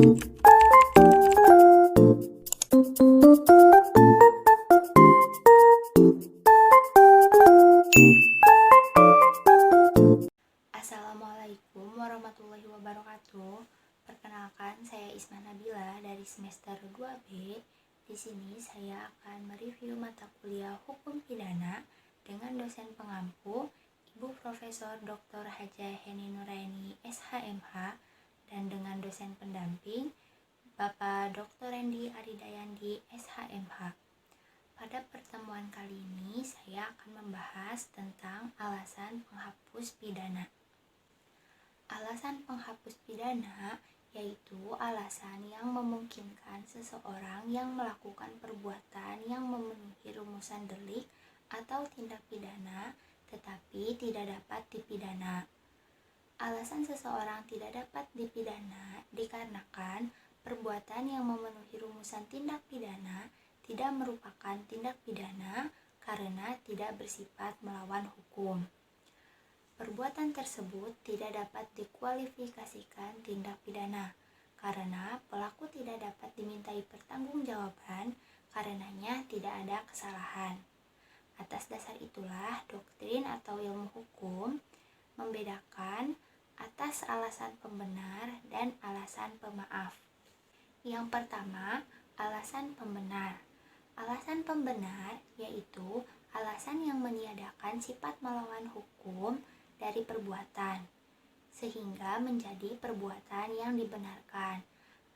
Assalamualaikum warahmatullahi wabarakatuh. Perkenalkan, saya Isma Nabila dari semester 2B. Di sini saya akan mereview mata kuliah Hukum Pidana dengan dosen pengampu Ibu Profesor Dr. Hajah Heni Nuraini SHMH dan dengan dosen pendamping Bapak Dr. Rendi Aridayandi SHMH. Pada pertemuan kali ini saya akan membahas tentang alasan penghapus pidana. Alasan penghapus pidana yaitu alasan yang memungkinkan seseorang yang melakukan perbuatan yang memenuhi rumusan delik atau tindak pidana tetapi tidak dapat dipidana. Alasan seseorang tidak dapat dipidana dikarenakan perbuatan yang memenuhi rumusan tindak pidana tidak merupakan tindak pidana karena tidak bersifat melawan hukum. Perbuatan tersebut tidak dapat dikualifikasikan tindak pidana karena pelaku tidak dapat dimintai pertanggungjawaban karenanya tidak ada kesalahan. Atas dasar itulah doktrin atau ilmu hukum membedakan atas alasan pembenar dan alasan pemaaf. Yang pertama, alasan pembenar. Alasan pembenar yaitu alasan yang meniadakan sifat melawan hukum dari perbuatan, sehingga menjadi perbuatan yang dibenarkan.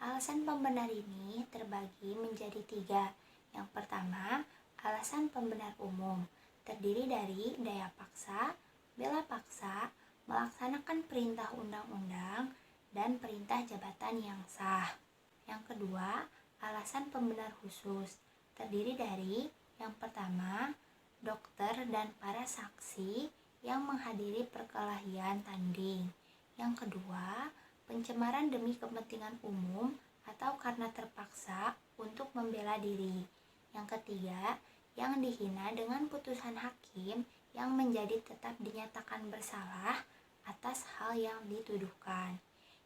Alasan pembenar ini terbagi menjadi 3. Yang pertama, alasan pembenar umum, terdiri dari daya paksa, bela paksa, melaksanakan perintah undang-undang, dan perintah jabatan yang sah. Yang kedua, alasan pembenar khusus, terdiri dari yang pertama, dokter dan para saksi yang menghadiri perkelahian tanding. Yang kedua, pencemaran demi kepentingan umum atau karena terpaksa untuk membela diri. Yang ketiga, yang dihina dengan putusan hakim yang menjadi tetap dinyatakan bersalah atas hal yang dituduhkan.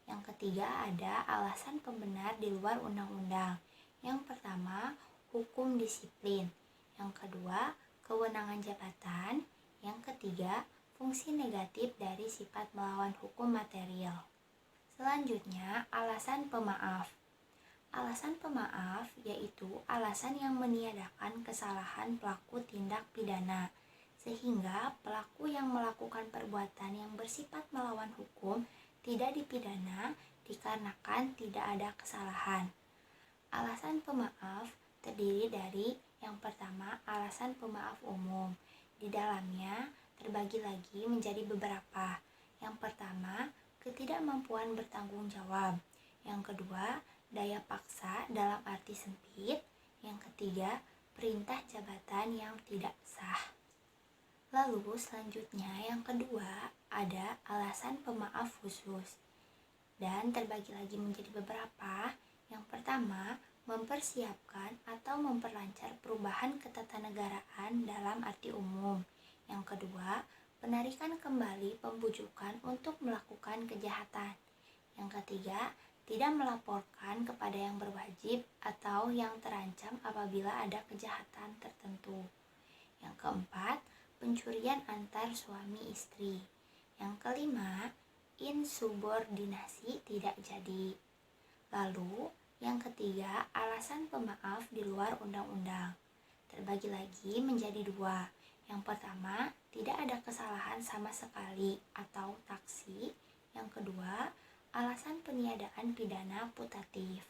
Yang ketiga, ada alasan pembenar di luar undang-undang. Yang pertama, hukum disiplin. Yang kedua, kewenangan jabatan. Yang ketiga, fungsi negatif dari sifat melawan hukum material. Selanjutnya, alasan pemaaf. Alasan pemaaf yaitu alasan yang meniadakan kesalahan pelaku tindak pidana, sehingga pelaku yang melakukan perbuatan yang bersifat melawan hukum tidak dipidana dikarenakan tidak ada kesalahan. Alasan pemaaf terdiri dari yang pertama, alasan pemaaf umum. Di dalamnya terbagi lagi menjadi beberapa. Yang pertama, ketidakmampuan bertanggung jawab. Yang kedua, daya paksa dalam arti sempit. Yang ketiga, perintah jabatan yang tidak sah. Lalu selanjutnya yang kedua ada alasan pemaaf khusus dan terbagi lagi menjadi beberapa. Yang pertama, mempersiapkan atau memperlancar perubahan ketatanegaraan dalam arti umum. Yang kedua, penarikan kembali pembujukan untuk melakukan kejahatan. Yang ketiga, tidak melaporkan kepada yang berwajib atau yang terancam apabila ada kejahatan tertentu. Yang keempat, pencurian antar suami istri. Yang kelima, insubordinasi tidak jadi. Lalu, yang ketiga, alasan pemaaf di luar undang-undang. Terbagi lagi menjadi 2. Yang pertama, tidak ada kesalahan sama sekali atau taksi. Yang kedua, alasan peniadaan pidana putatif.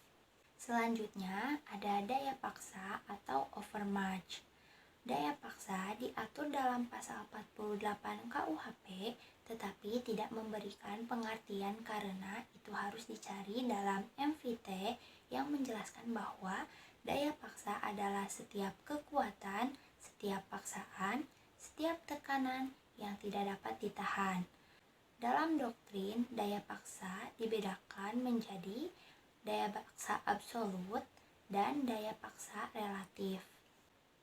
Selanjutnya, ada daya paksa atau overmuch. Daya paksa diatur dalam pasal 48 KUHP, tetapi tidak memberikan pengertian karena itu harus dicari dalam MVT yang menjelaskan bahwa daya paksa adalah setiap kekuatan, setiap paksaan, setiap tekanan yang tidak dapat ditahan. Dalam doktrin, daya paksa dibedakan menjadi daya paksa absolut dan daya paksa relatif.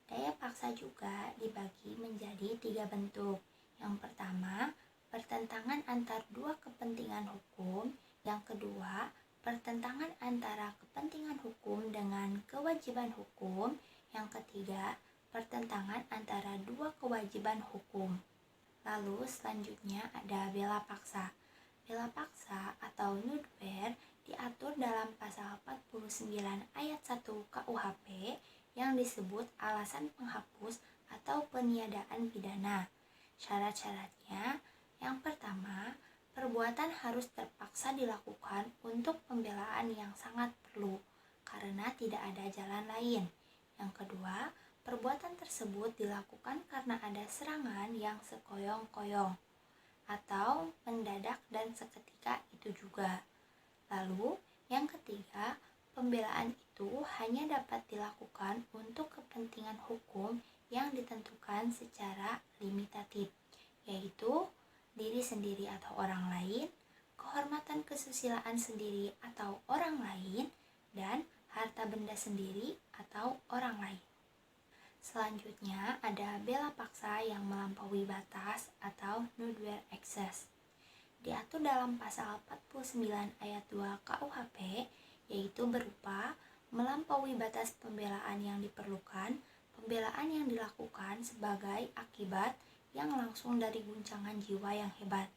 Daya paksa juga dibagi menjadi 3 bentuk. Yang pertama, pertentangan antar dua kepentingan hukum. Yang kedua, pertentangan antara kepentingan hukum dengan kewajiban hukum. Yang ketiga, pertentangan antara dua kewajiban hukum. Lalu selanjutnya ada bela paksa. Bela paksa atau nudwer diatur dalam pasal 49 ayat 1 KUHP yang disebut alasan penghapus atau peniadaan pidana. Syarat-syaratnya, yang pertama, perbuatan harus terpaksa dilakukan untuk pembelaan yang sangat perlu karena tidak ada jalan lain. Yang kedua, perbuatan tersebut dilakukan karena ada serangan yang sekoyong-koyong atau mendadak dan seketika itu juga. Lalu, yang ketiga, pembelaan itu hanya dapat dilakukan untuk kepentingan hukum yang ditentukan secara limitatif, yaitu diri sendiri atau orang lain, kehormatan kesusilaan sendiri atau orang lain, dan harta benda sendiri atau orang lain. Selanjutnya ada bela paksa yang melampaui batas atau nudwer excess. Diatur dalam pasal 49 ayat 2 KUHP, yaitu berupa melampaui batas pembelaan yang diperlukan, pembelaan yang dilakukan sebagai akibat yang langsung dari guncangan jiwa yang hebat.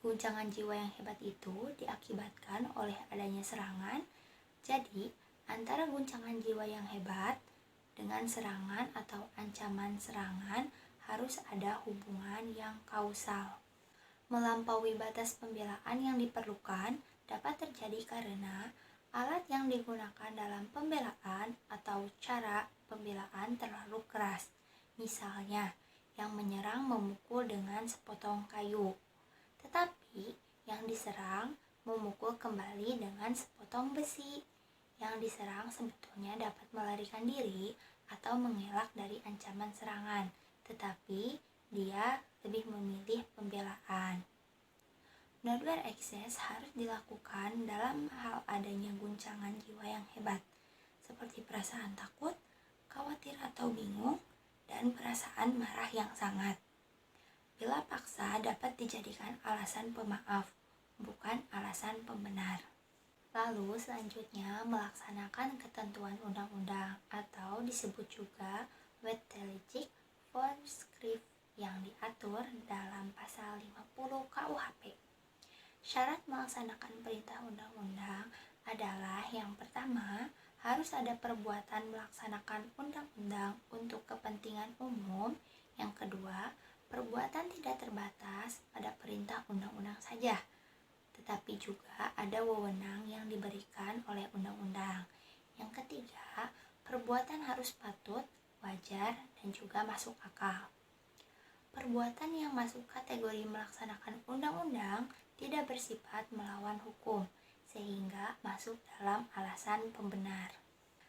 Guncangan jiwa yang hebat itu diakibatkan oleh adanya serangan. Jadi, antara guncangan jiwa yang hebat dengan serangan atau ancaman serangan harus ada hubungan yang kausal. Melampaui batas pembelaan yang diperlukan dapat terjadi karena alat yang digunakan dalam pembelaan atau cara pembelaan terlalu keras. Misalnya, yang menyerang memukul dengan sepotong kayu, tetapi yang diserang memukul kembali dengan sepotong besi. Yang diserang sebetulnya dapat melarikan diri atau mengelak dari ancaman serangan, tetapi dia lebih memilih pembelaan. Nudwer excess harus dilakukan dalam hal adanya guncangan jiwa yang hebat, seperti perasaan takut, khawatir atau bingung, dan perasaan marah yang sangat. Bela paksa dapat dijadikan alasan pemaaf, bukan alasan pembenar. Lalu selanjutnya melaksanakan ketentuan undang-undang atau disebut juga Wettelegik Voorschrift yang diatur dalam pasal 50 KUHP. Syarat melaksanakan perintah undang-undang adalah yang pertama, harus ada perbuatan melaksanakan undang-undang untuk kepentingan umum. Yang kedua, perbuatan tidak terbatas pada perintah undang-undang saja, tetapi juga ada wewenang yang diberikan oleh undang-undang. Yang ketiga, perbuatan harus patut, wajar, dan juga masuk akal. Perbuatan yang masuk kategori melaksanakan undang-undang tidak bersifat melawan hukum, sehingga masuk dalam alasan pembenar.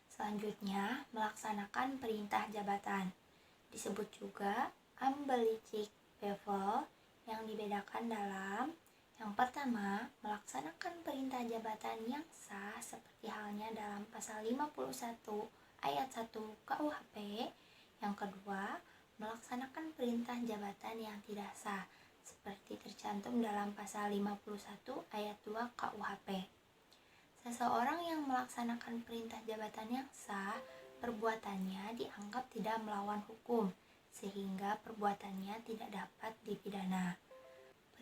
Selanjutnya, melaksanakan perintah jabatan. Disebut juga Amtliche Bevel yang dibedakan dalam yang pertama, melaksanakan perintah jabatan yang sah seperti halnya dalam pasal 51 ayat 1 KUHP. Yang kedua, melaksanakan perintah jabatan yang tidak sah seperti tercantum dalam pasal 51 ayat 2 KUHP. Seseorang yang melaksanakan perintah jabatan yang sah, perbuatannya dianggap tidak melawan hukum, sehingga perbuatannya tidak dapat dipidana.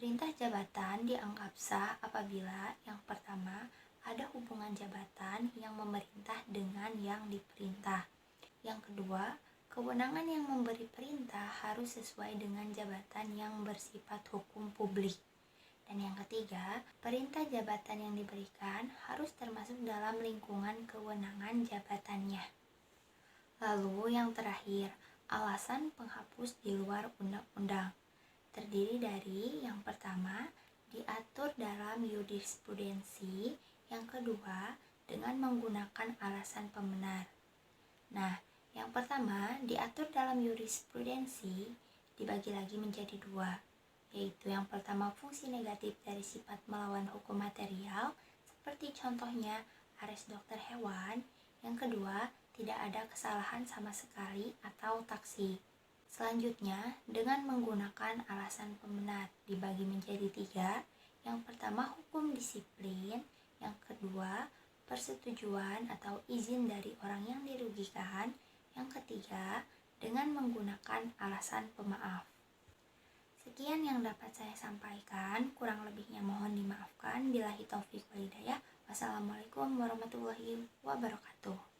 Perintah jabatan dianggap sah apabila yang pertama, ada hubungan jabatan yang memerintah dengan yang diperintah. Yang kedua, kewenangan yang memberi perintah harus sesuai dengan jabatan yang bersifat hukum publik. Dan yang ketiga, perintah jabatan yang diberikan harus termasuk dalam lingkungan kewenangan jabatannya. Lalu yang terakhir, alasan penghapus di luar undang-undang. Terdiri dari yang pertama, diatur dalam jurisprudensi, yang kedua, dengan menggunakan alasan pembenar. Nah, yang pertama, diatur dalam jurisprudensi dibagi lagi menjadi dua, yaitu yang pertama fungsi negatif dari sifat melawan hukum material, seperti contohnya ares dokter hewan. Yang kedua, tidak ada kesalahan sama sekali atau taksi. Selanjutnya, dengan menggunakan alasan pembenar dibagi menjadi tiga. Yang pertama, hukum disiplin. Yang kedua, persetujuan atau izin dari orang yang dirugikan. Yang ketiga, dengan menggunakan alasan pemaaf. Sekian yang dapat saya sampaikan, kurang lebihnya mohon dimaafkan. Billahi taufiq wal hidayah. Wassalamualaikum warahmatullahi wabarakatuh.